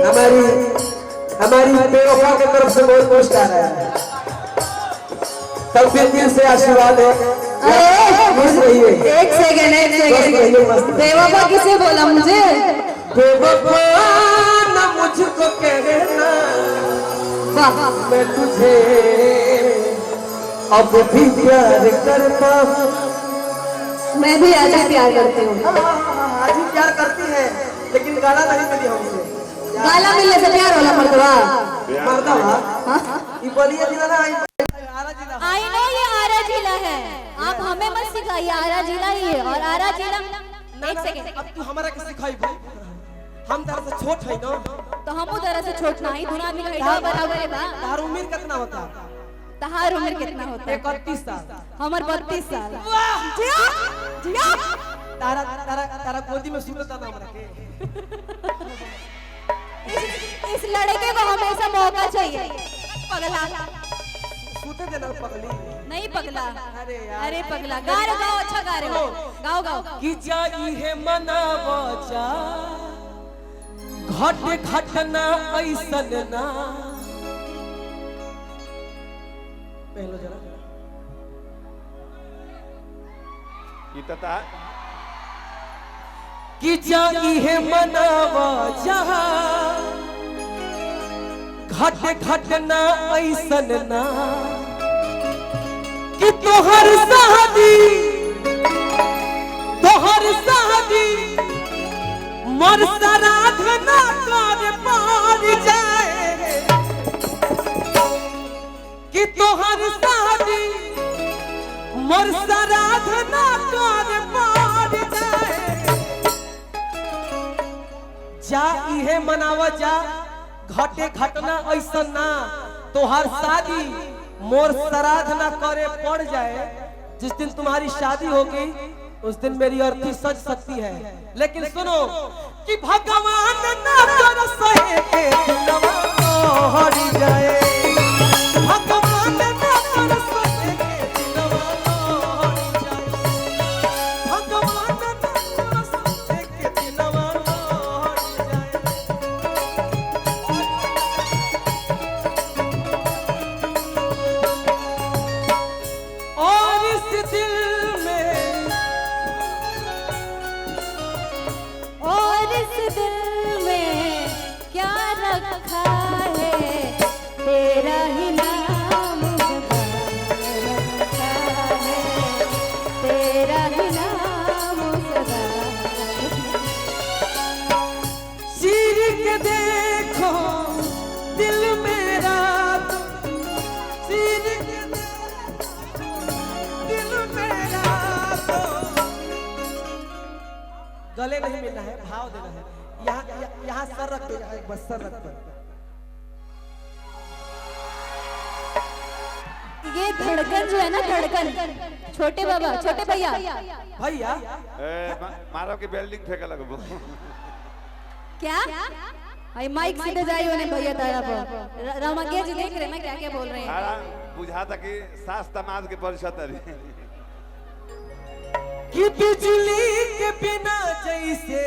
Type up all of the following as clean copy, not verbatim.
हमारी हमारी बेवफा की तरफ से बहुत पोस्ट आ रहा है, तब भी दिल से आशीर्वाद है। खुश रहिए। एक सेकंड बेवफा किसे बोला मुझे? बेवफा ना मुझको कहना, मैं तुझे अब भी प्यार करता हूँ। मैं भी आज प्यार करती हूँ। आज भी प्यार करती है, लेकिन गाला नहीं मिली हमसे। गाला मिलने से प्यार होला मर्दवा? ये बोलिए जिला ना आई नो ये आरा जिला है, आप हमें मत सिखाइए, आरा जिला ही है। और आरा जिला एक सेकंड, अब तू हमारा के सिखाई भाई, हम तरह से छोट है ना, तो हम तरह से छोट नहीं, दोनों आदमी का हिसाब बराबर है बा। तार उम्र कितना होता? तहार उम्र कितना होता है? 31 साल। हमर 32 साल। जिया जिया तारा तारा तारा गोदी में सुनता नाम रखे। इस लड़के को हमेशा मौका चाहिए। पगला सूते देना पगली नहीं पगला। अरे यार, अरे पगला गा रहे गाओ, अच्छा गा रहे हो, गाओ गाओ। कि जाई है मनावा जा घट घटना ऐसन ना। पहलो जरा इतना कि जाई है मनावा जा घट घटना ऐसन ना, कि तोहर शादी मोर सराधना कर पार जाए, कि तोहर शादी मोर सराधना कर पार जाए। जा इहे मनावा जा घटे घटना ऐसा ना, तोहर शादी मोर सराधना करे पड़ जाए। जिस दिन तुम्हारी शादी होगी उस दिन मेरी अर्थी सज सकती है, लेकिन सुनो कि भगवान ना कर सहे के दिलवा हरि जाए। भगवान ना कर सहे के दिलवा हरि जाए। भगवान ना कर सहे के दिलवा हरि जाए। और इस दिल में, और इस दिल में क्या रखा है, तेरा ही नाम सदा रखा है, तेरा ही नाम सदा। चीर के देखो दिल मेरा, चीर के देखो दिल मेरा। गले नहीं मिलना है, भाव देना है। यहाँ सर रख दो, यहाँ बस सर रख दो। ये धड़कन जो है ना, धड़कन छोटे बाबा, छोटे भैया भैया मारो की बिल्डिंग फेंका लगबो। क्या भाई माइक सीधे जाई होने भैया तारा पर रामंगे जी देख रहे ना क्या क्या बोल रहे हैं। बुझा था कि सास दामाद के परिषद है कि बिजली के बिना जैसे।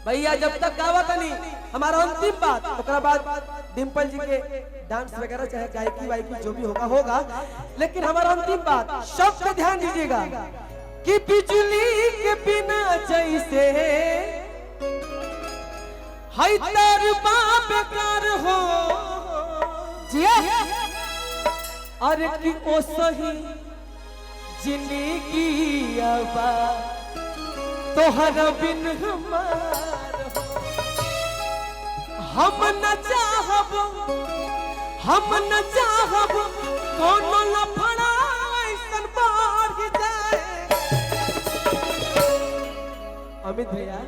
भैया जब तक गावत नहीं हमारा अंतिम बात, उसके बाद डिम्पल जी के डांस वगैरह चाहे गायकी वायकी जो भी होगा होगा, लेकिन हमारा अंतिम बात शब्द पे ध्यान दीजिएगा कि बिजली के बिना जैसे है तर बेकार हो जिया, अरे कि ओ सही जिंदगी आबा तोहरा बिन हमार हो। हम न चाहब कोनो लफड़ा ऐसन बढ़ जाए। अमित भैया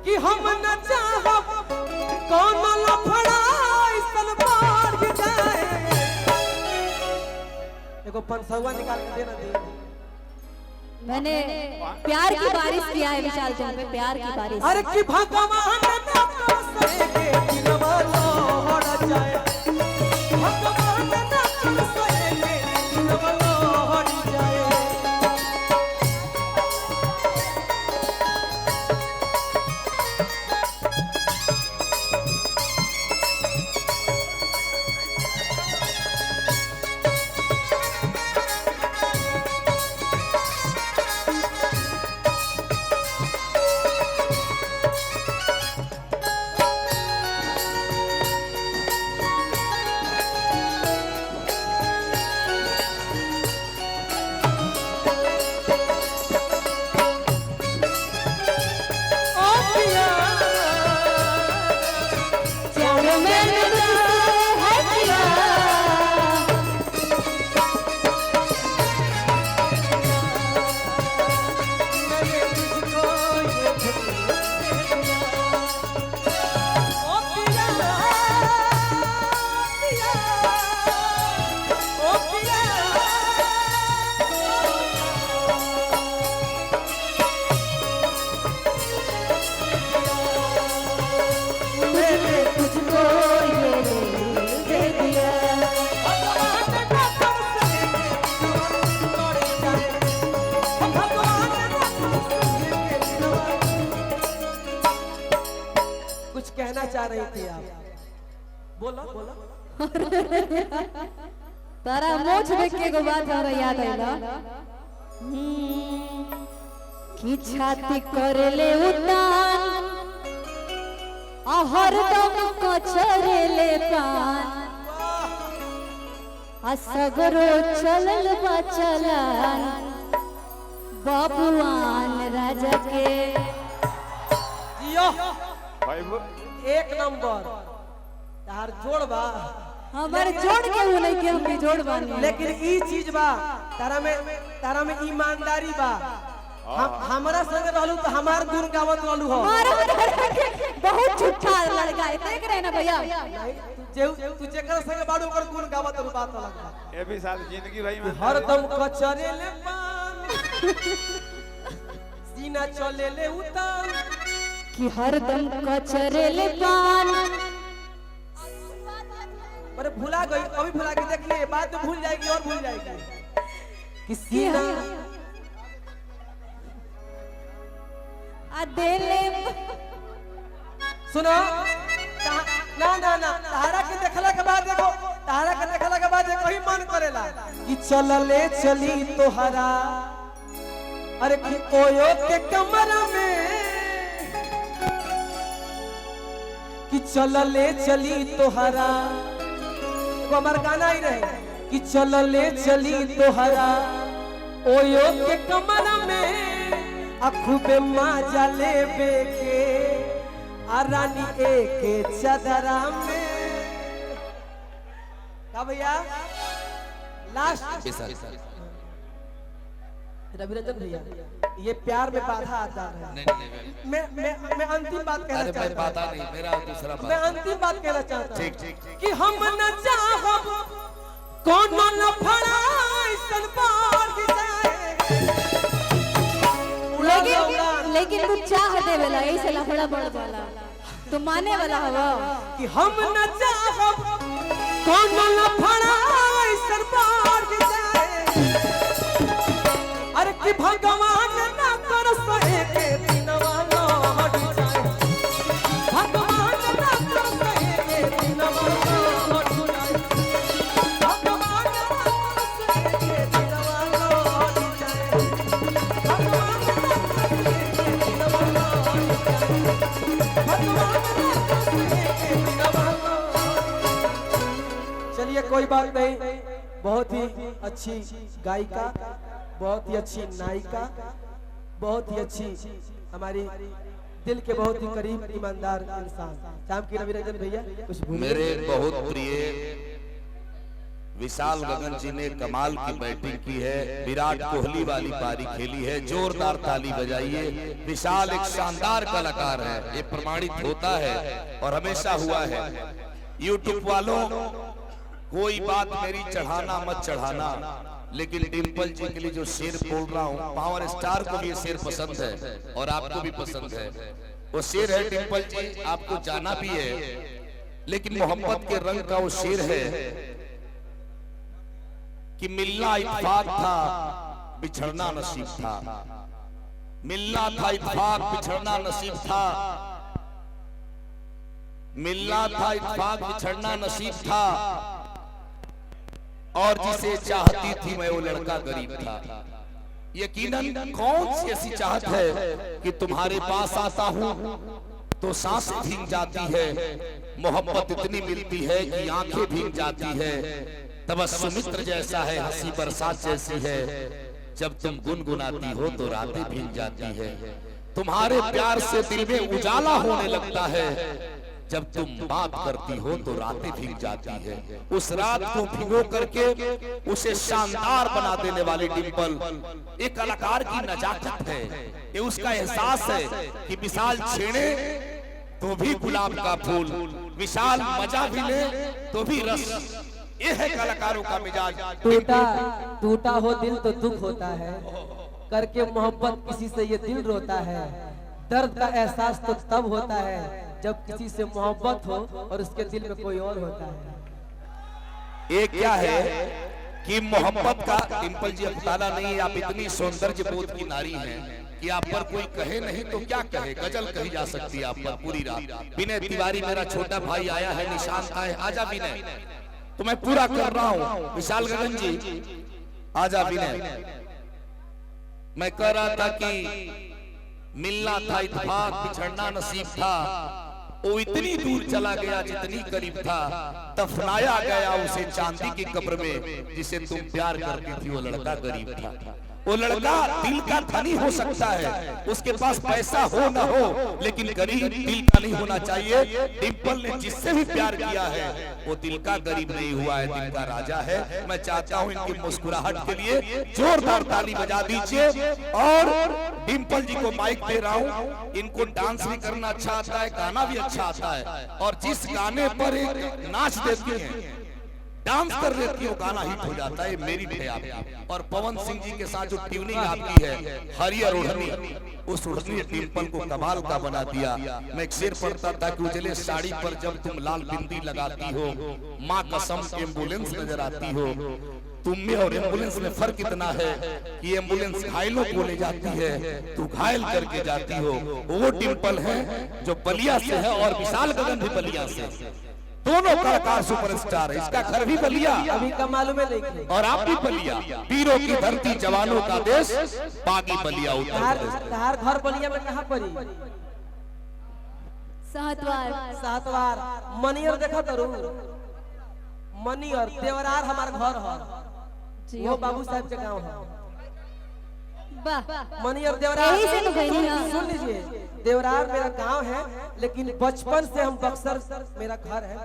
कि हम न चाहब कोनो लफड़ा ऐसन बढ़ जाए। देखो 500 निकाल के देना दे। मैंने प्यार की बारिश किया है विशाल चंद पे, प्यार की बारिश। अरे कि भगवान ना कर सके दिलवा लौट जाए। भगवान ना कर सके दिलवा लौट जाए। मैंने तुझसे है किया कुछ कहना चाह रही थी आप, बोलो बोलो। तारा मोछ देख के एगो बात हमरा याद आइला कि छाती करले उतान आ हरदम कचरेले पान आ सगरो चलल बा चलान बाबुआन राजा के जियो भाई वो एक नंबर तार जोड़ बा, हमारे जोड़ के वो नहीं के हम भी जोड़ बानी लेकिन ई चीज बा तारा में ईमानदारी बा। हमारा संग रहलू तो हमार गुण गावत रहलू हो। बहुत झूठा लड़का है, देख रहे ना भैया। तू जेकर संग बाड़ू ओकर गुण गावत रहू, बात अलग बा। ये भी साल जिंदगी भाई में हरदम कचरे ले पान सीना चले ले उतान कि हरदम कचरेले पान अरे भुला गई, अभी भुला के देख ले, बात तो भूल जाएगी और भूल जाएगी कि सीना आ देले सुनो ना ना ना तारा के देखला के बाद देखो, तारा के देखला के बाद देखो ही मन करेला कि चलले चली तोहरा, अरे कि ओयो के कमरा में कि चलले चली तोहरा, हमार गाना ही रहे कि चलले चली तोहरा ओयो के कमरा में अखुबे माजा लेबे के आ रानी एके चदरा में। का भैया लास्ट रविरंजन भैया, ये प्यार में बाधा आता है। मैं अंतिम बात कहना चाहता हूँ, मैं अंतिम बात कहना चाहता हूँ कि हम न चाहब कोनो न फड़ाई सनपार की लेकिन तू चाह दे वाला ऐसे लफड़ा बढ़ जाला, तू माने वाला हवा कि हम न चाहब कोनो न फड़ाई सनपार की अरे कि भगवान ना कर सहे के दिनवा लौट जाए, भगवान ना कर सहे के दिनवा लौट जाए, भगवान ना कर सहे के दिनवा लौट जाए, भगवान ना कर सहे के दिनवा लौट जाए, भगवान ना कर सहे के दिनवा लौट। चलिए कोई बात नहीं, बहुत ही अच्छी गायिका, बहुत ही अच्छी नायिका, बहुत ही अच्छी हमारी दिल के बहुत ही करीब ईमानदार इंसान शाम की रविरंजन भैया कुछ मेरे बहुत प्रिय विशाल गगन जी ने कमाल की बैटिंग की है, विराट कोहली वाली पारी खेली है, जोरदार ताली बजाइए। विशाल एक शानदार कलाकार है, ये प्रमाणित होता है और हमेशा हुआ है। यूट्यूब वालों कोई बात मेरी चढ़ाना मत चढ़ाना, लेकिन डिम्पल जी के लिए जो शेर बोल रहा हूँ, पावर स्टार को भी ये शेर पसंद है और आपको भी पसंद है। वो शेर है डिम्पल जी, आपको जाना भी है, लेकिन मोहब्बत के रंग का वो शेर है कि मिलना इत्तेफाक था बिछड़ना नसीब था, मिलना था इत्तेफाक बिछड़ना नसीब था, मिलना था इत्तेफाक बिछड़ना नसीब था, और जिसे चाहती थी मैं वो लड़का गरीब था। यकीनन कौन सी ऐसी चाहत है कि तुम्हारे पास आता हूं तो सांसें भीग जाती है, मोहब्बत इतनी मिलती है कि आंखें भीग जाती है, तबस्सुमित्र जैसा है हंसी बरसात जैसी है, जब तुम गुनगुनाती हो तो रातें भीग जाती है, तुम्हारे प्यार से दिल में उजाला होने लगता है, जब तुम बात करती हो तो रातें भीग जाती है। उस रात को भिगो करके उसे शानदार बना देने वाली डिंपल एक कलाकार की नजाकत है। ये उसका एहसास है कि विशाल छेड़े तो भी गुलाब का फूल, विशाल मजा भी ले तो भी रस। ये है कलाकारों का मिजाज। टूटा हो दिल तो दुख होता है, करके मोहब्बत किसी से ये दिल रोता है। दर्द का एहसास तो तब होता है जब किसी से मोहब्बत हो और उसके दिल में कोई और होता है। एक क्या है कि मोहब्बत का, डिंपल जी अब ताला नहीं है, आप इतनी सौंदर्य बोध की नारी हैं कि आप पर कोई कहे नहीं तो क्या कहे, गजल कही जा सकती है आप पर पूरी रात। विनय तिवारी मेरा छोटा भाई आया है, निशांत आए, आजा विनय, तो मैं पूरा कर रहा हूँ। विशाल गगन जी आजा विनय। मैं कह रहा था कि मिलना था इत्तेफाक, बिछड़ना नसीब था। वो इतनी दूर चला गया जितनी करीब था, दफनाया गया उसे चांदी की कब्र में जिसे तुम प्यार करती थी। वो लड़का गरीब था, वो लड़का दिल का धनी हो सकता है, उसके पास पैसा हो ना हो, लेकिन गरीब दिल का नहीं होना चाहिए। डिंपल ने जिससे भी प्यार किया है वो दिल का गरीब नहीं हुआ है, दिल का राजा है। मैं चाहता हूं इनकी मुस्कुराहट के लिए जोरदार ताली बजा दीजिए। और डिंपल जी को माइक दे रहा हूं। इनको डांस भी करना अच्छा आता है, गाना भी अच्छा आता है, और जिस गाने पर एक नाच देती हैं, डांस कर लेती हो, गाना हिट हो जाता है। मेरी भी आपकी और पवन सिंह जी के साथ जो ट्यूनिंग आपकी है, हरियर ओढ़नी, उस ओढ़नी ने डिंपल को कमाल का बना दिया। मैं एक शेर पढ़ता था कि उजले साड़ी पर जब तुम लाल बिंदी लगाती हो, माँ कसम एम्बुलेंस नजर आती हो। तुम में और एम्बुलेंस में फर्क इतना है कि एम्बुलेंस घायलों को ले जाती है, तू घायल करके जाती हो। वो डिंपल है जो बलिया से है और विशाल गगन भी बलिया से। दोनों कलाकार सुपरस्टार है, इसका घर भी बलिया अभी का मालूम है, लेकिन और आप भी बलिया। वीरों की धरती, जवानों का देश, बागी बलिया उत्तर प्रदेश। तार घर बलिया में कहाँ पड़ी? सातवार मनियर देखा तरू, मनियर देवरार हमार घर है, वो बाबू साहब के गाँव है। मनियर देवरार, सुन लीजिए, देवरार मेरा गांव है, लेकिन बचपन से हम बक्सर, मेरा घर है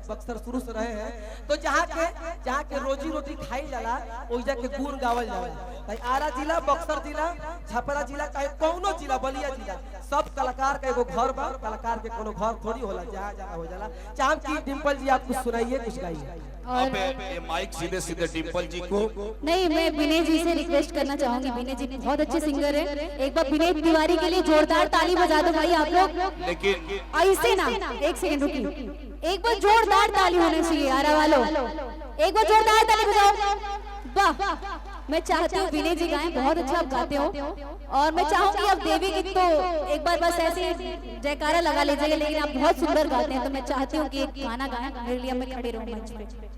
बक्सर शुरू से रहे हैं। तो जहाँ के रोजी रोटी खाई जाला, ओइजा के गुण गावल जाला। आरा जिला, बक्सर जिला, छपरा जिला, चाहे कौनो जिला, बलिया जिला, सब कलाकार का एगो घर बा। कलाकार के कोनो घर थोड़ी होला, जहाँ जहाँ हो जाला। चाहम की डिंपल जी आप कुछ सुनाइए, कुछ गाइए। अब ये माइक सीधे सीधे डिंपल जी को नहीं, मैं विनय जी से रिक्वेस्ट करना चाहूंगी। विनय जी बहुत अच्छे सिंगर है, एक बार विनय तिवारी के लिए जोरदार ताली बजा दो भाई आप लोग। लेकिन ऐसे ना, एक सेकंड रुकी, एक बार जोरदार ताली होनी चाहिए आरा वालों, एक बार जोरदार ताली बजाओ। वाह, मैं चाहती हूँ विनय जी गाएं, बहुत अच्छा आप गाते हो, और मैं चाहूंगी अब देवी गीत तो एक बार बस ऐसे जयकारा लगा लीजिएगा, लेकिन आप बहुत सुंदर गाते हैं, तो मैं चाहती हूँ कि एक गाना गाएं, मेरे लिए मैं खड़े रहूं मंच पे।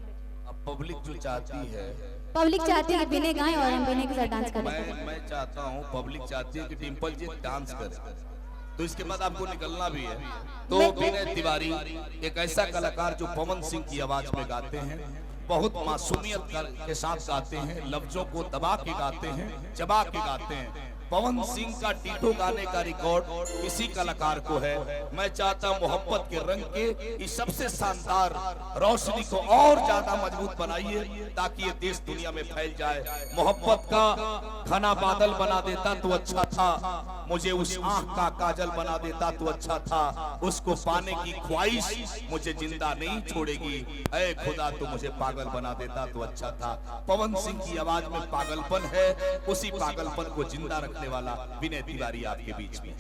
पब्लिक जो चाहती है, पब्लिक चाहती है कि विनय गाएं और हम विनय के साथ डांस करें। मैं चाहता हूँ, पब्लिक चाहती है कि डिंपल जी डांस करे, तो इसके बाद आपको निकलना भी है। तो विनय तिवारी एक ऐसा कलाकार जो पवन सिंह की आवाज में गाते हैं, बहुत मासूमियत के साथ गाते हैं, लफ्जों को दबा के गाते हैं, चबा के गाते हैं। पवन सिंह का टीटो गाने का रिकॉर्ड इसी कलाकार को है। मैं चाहता हूं मोहब्बत के रंग के इस सबसे शानदार रोशनी को और ज्यादा मजबूत बनाइए, ताकि ये देश दुनिया में फैल जाए। मोहब्बत का घना बादल बना देता तो अच्छा था, मुझे उस आंख का काजल बना देता तो अच्छा था, उसको पाने की ख्वाहिश मुझे जिंदा नहीं छोड़ेगी, ऐ खुदा तो मुझे पागल बना देता तो अच्छा था। पवन सिंह की आवाज में पागलपन है, उसी पागलपन को जिंदा रखने वाला विनय तिवारी आपके बीच में।